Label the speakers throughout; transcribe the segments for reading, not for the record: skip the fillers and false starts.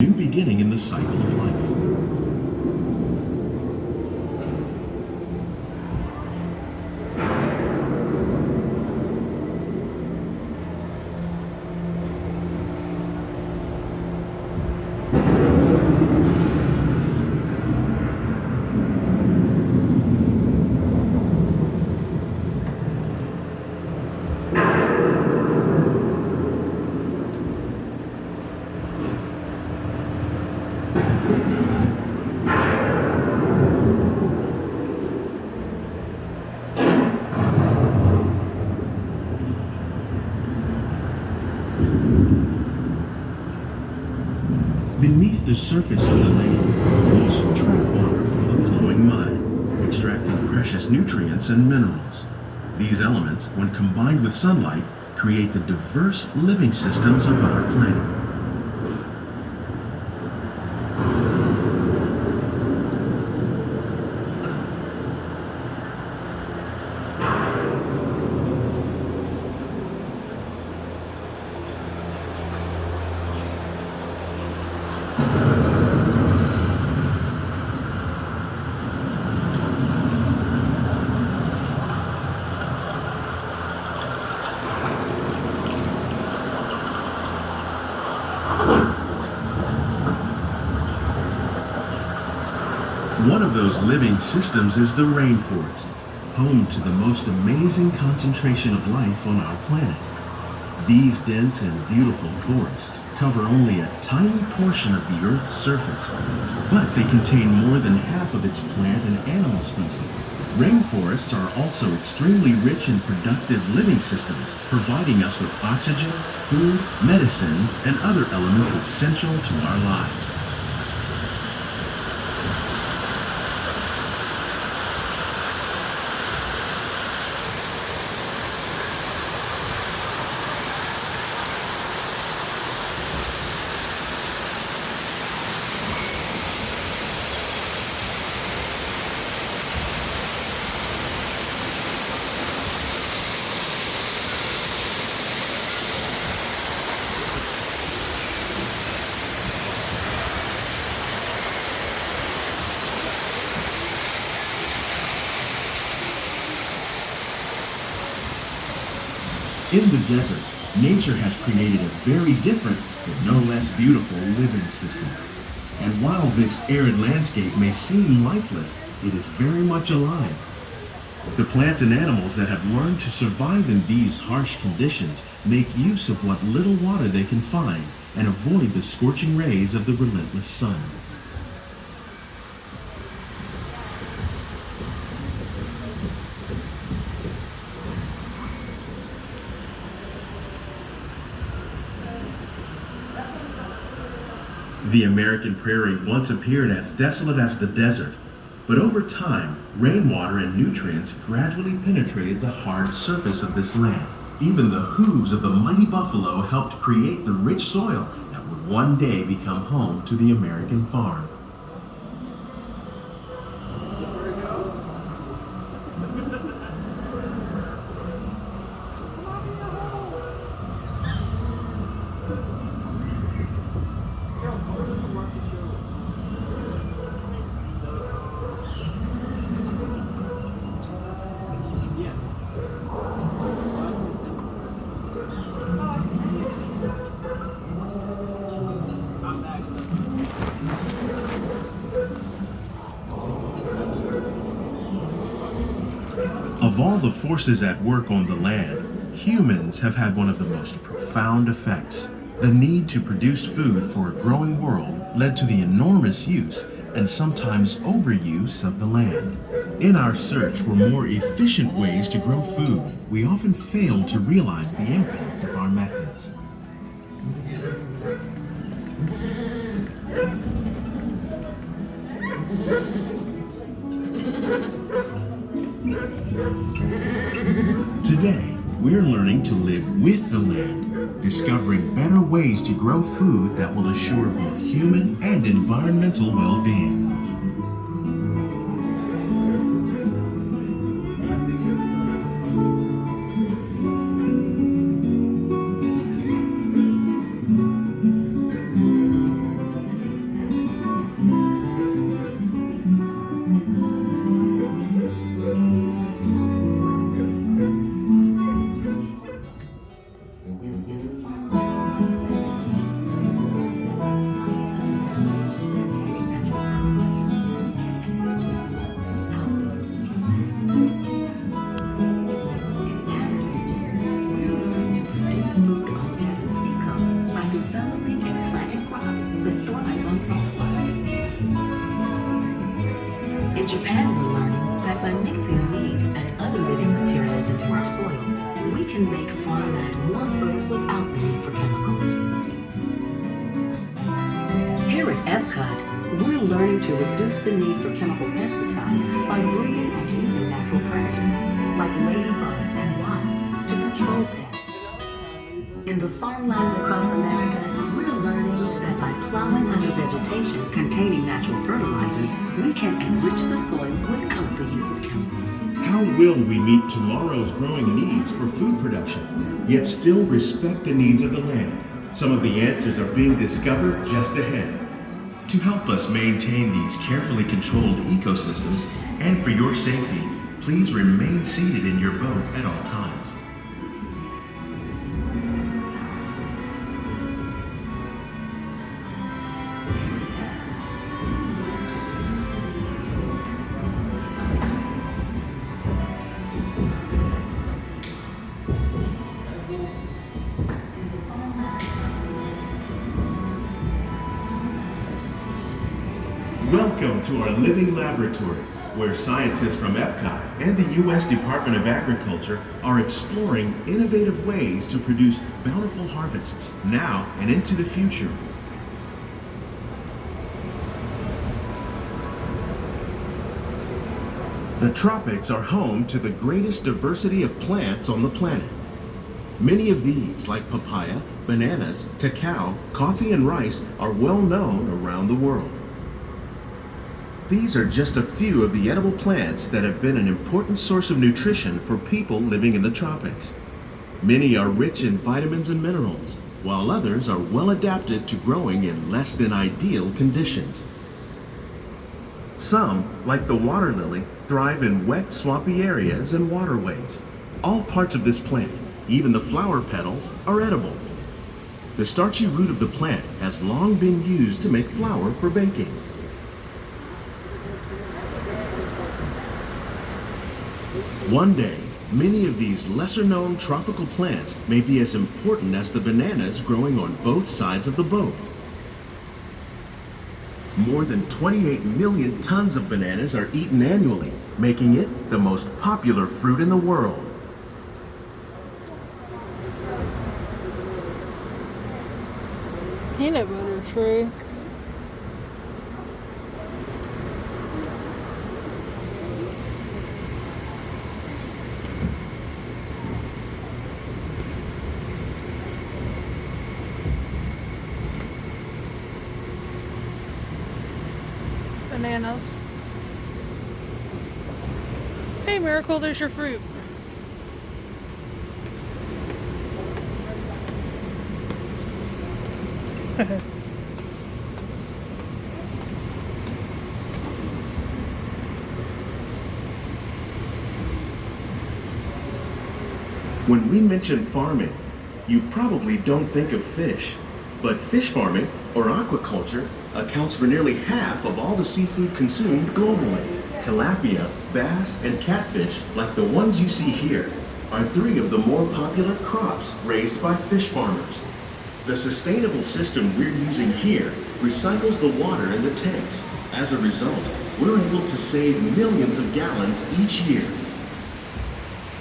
Speaker 1: new beginning in the cycle of life. Beneath the surface of the land, roots trap water from the flowing mud, extracting precious nutrients and minerals. These elements, when combined with sunlight, create the diverse living systems of our planet. One of those living systems is the rainforest, home to the most amazing concentration of life on our planet. These dense and beautiful forests cover only a tiny portion of the Earth's surface, but they contain more than half of its plant and animal species. Rainforests are also extremely rich in productive living systems, providing us with oxygen, food, medicines, and other elements essential to our lives. In the desert, nature has created a very different, but no less beautiful living system. And while this arid landscape may seem lifeless, it is very much alive. The plants and animals that have learned to survive in these harsh conditions make use of what little water they can find and avoid the scorching rays of the relentless sun. The American prairie once appeared as desolate as the desert, but over time, rainwater and nutrients gradually penetrated the hard surface of this land. Even the hooves of the mighty buffalo helped create the rich soil that would one day become home to the American farm. Of all the forces at work on the land, humans have had one of the most profound effects. The need to produce food for a growing world led to the enormous use and sometimes overuse of the land. In our search for more efficient ways to grow food, we often fail to realize the impact of our methods. Today, we're learning to live with the land, discovering better ways to grow food that will assure both human and environmental well-being.
Speaker 2: on saltwater. In Japan, we're learning that by mixing leaves and other living materials into our soil, we can make farmland more fertile without the need for chemicals. Here at EPCOT, we're learning to reduce the need for chemical pesticides by breeding and using natural predators, like ladybugs and wasps, to control pests. In the farmlands across America, we're learning that by plowing under vegetation containing natural fertilizers, we can enrich the soil without the use of chemicals.
Speaker 1: How will we meet tomorrow's growing needs for food production, yet still respect the needs of the land? Some of the answers are being discovered just ahead. To help us maintain these carefully controlled ecosystems, and for your safety, please remain seated in your boat at all times. Welcome to our living laboratory, where scientists from EPCOT and the U.S. Department of Agriculture are exploring innovative ways to produce bountiful harvests now and into the future. The tropics are home to the greatest diversity of plants on the planet. Many of these, like papaya, bananas, cacao, coffee, and rice, are well known around the world. These are just a few of the edible plants that have been an important source of nutrition for people living in the tropics. Many are rich in vitamins and minerals, while others are well adapted to growing in less than ideal conditions. Some, like the water lily, thrive in wet, swampy areas and waterways. All parts of this plant, even the flower petals, are edible. The starchy root of the plant has long been used to make flour for baking. One day, many of these lesser-known tropical plants may be as important as the bananas growing on both sides of the boat. More than 28 million tons of bananas are eaten annually, making it the most popular fruit in the world.
Speaker 3: Peanut butter tree. Bananas. Hey Miracle, there's your fruit.
Speaker 1: When we mention farming, you probably don't think of fish. But fish farming, or aquaculture, accounts for nearly half of all the seafood consumed globally. Tilapia, bass, and catfish, like the ones you see here, are three of the more popular crops raised by fish farmers. The sustainable system we're using here recycles the water in the tanks. As a result, we're able to save millions of gallons each year.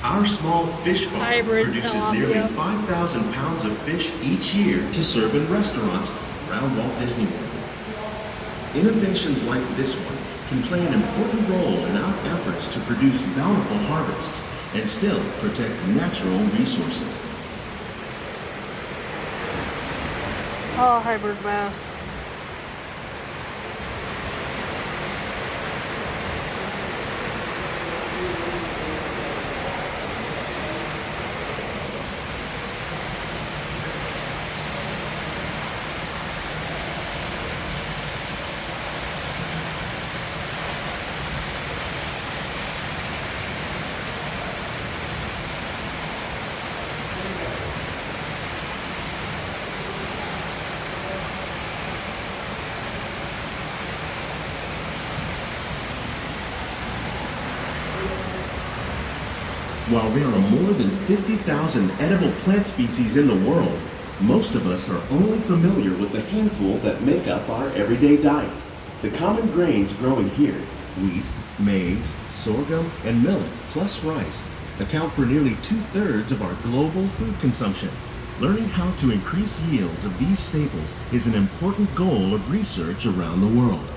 Speaker 1: Our small fish farm produces nearly 5,000 pounds of fish each year to serve in restaurants around Walt Disney World. Innovations like this one can play an important role in our efforts to produce bountiful harvests and still protect natural resources.
Speaker 3: Oh, hybrid bass.
Speaker 1: While there are more than 50,000 edible plant species in the world, Most of us are only familiar with the handful that make up our everyday diet. The common grains growing here, wheat, maize, sorghum, and millet, plus rice, account for nearly 2/3 of our global food consumption. Learning how to increase yields of these staples is an important goal of research around the world.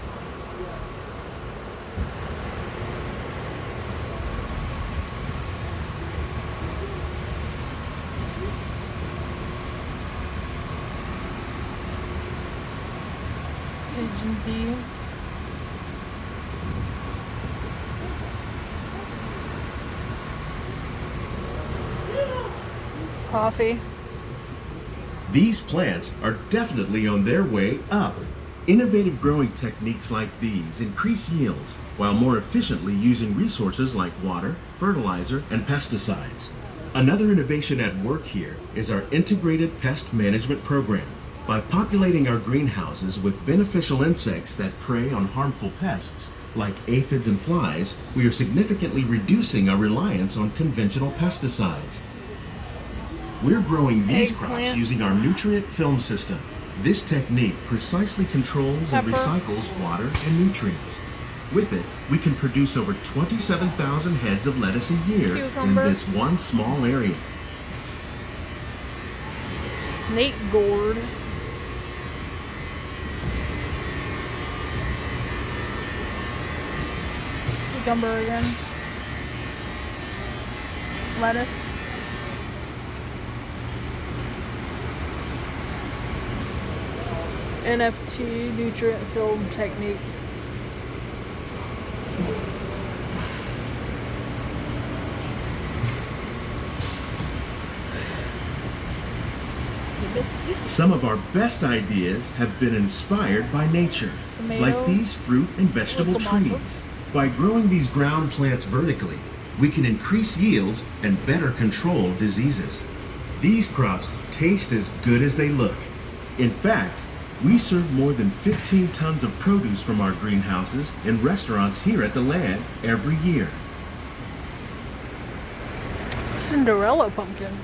Speaker 3: Pigeon pea. Coffee.
Speaker 1: These plants are definitely on their way up. Innovative growing techniques like these increase yields while more efficiently using resources like water, fertilizer, and pesticides. Another innovation at work here is our integrated pest management program. By populating our greenhouses with beneficial insects that prey on harmful pests, like aphids and flies, we are significantly reducing our reliance on conventional pesticides. We're growing these crops
Speaker 3: Eggplant.
Speaker 1: using our nutrient film system. This technique precisely controls and
Speaker 3: Pepper.
Speaker 1: recycles water and nutrients. With it, we can produce over 27,000 heads of lettuce a year
Speaker 3: Cucumber.
Speaker 1: in this one small area.
Speaker 3: Snake gourd. Cucumber again. Lettuce. NFT, nutrient film technique.
Speaker 1: Some of our best ideas have been inspired by nature,
Speaker 3: Tomato
Speaker 1: like these fruit and vegetable
Speaker 3: with tomato.
Speaker 1: trees. By growing these ground plants vertically, we can increase yields and better control diseases. These crops taste as good as they look. In fact, we serve more than 15 tons of produce from our greenhouses in restaurants here at the land every year.
Speaker 3: Cinderella pumpkin.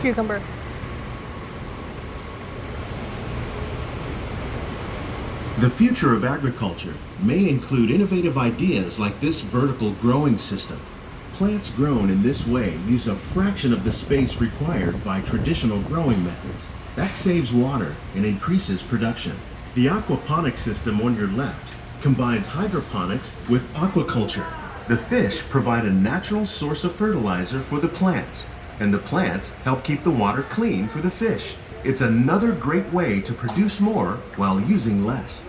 Speaker 3: Cucumber.
Speaker 1: The future of agriculture may include innovative ideas like this vertical growing system. Plants grown in this way use a fraction of the space required by traditional growing methods. That saves water and increases production. The aquaponics system on your left combines hydroponics with aquaculture. The fish provide a natural source of fertilizer for the plants, and the plants help keep the water clean for the fish. It's another great way to produce more while using less.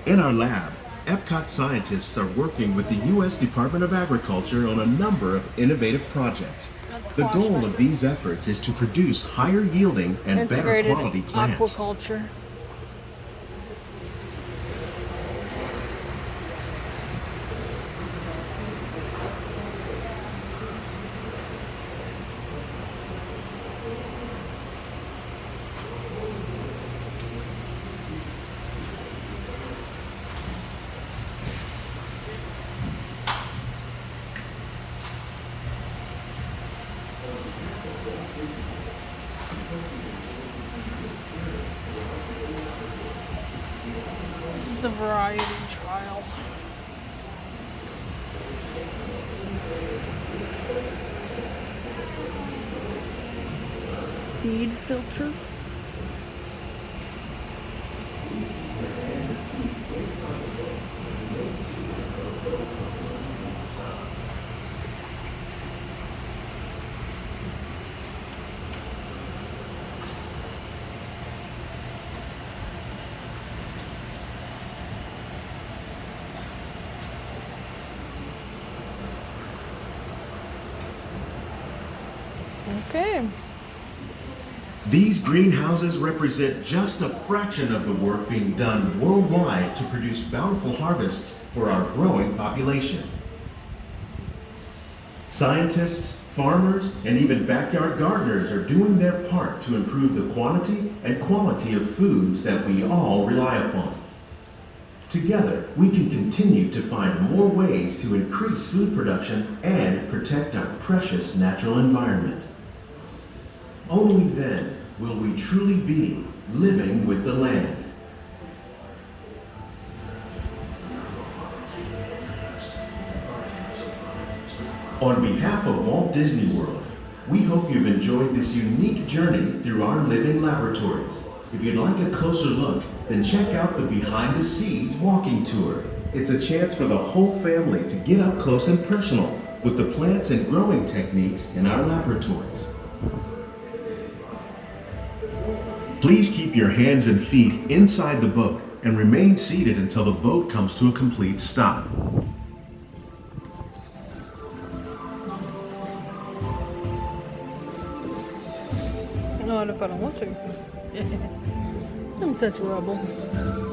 Speaker 1: In our lab, EPCOT scientists are working with the U.S. Department of Agriculture on a number of innovative projects. The goal of these efforts is to produce higher yielding and better
Speaker 3: Integrated
Speaker 1: quality plants.
Speaker 3: aquaculture. This is the variety trial. Feed filter. Okay.
Speaker 1: These greenhouses represent just a fraction of the work being done worldwide to produce bountiful harvests for our growing population. Scientists, farmers, and even backyard gardeners are doing their part to improve the quantity and quality of foods that we all rely upon. Together, we can continue to find more ways to increase food production and protect our precious natural environment. Only then will we truly be living with the land. On behalf of Walt Disney World, we hope you've enjoyed this unique journey through our living laboratories. If you'd like a closer look, then check out the Behind the Seeds walking tour. It's a chance for the whole family to get up close and personal with the plants and growing techniques in our laboratories. Please keep your hands and feet inside the boat and remain seated until the boat comes to a complete stop.
Speaker 3: Not if I don't want to. I'm such a rebel.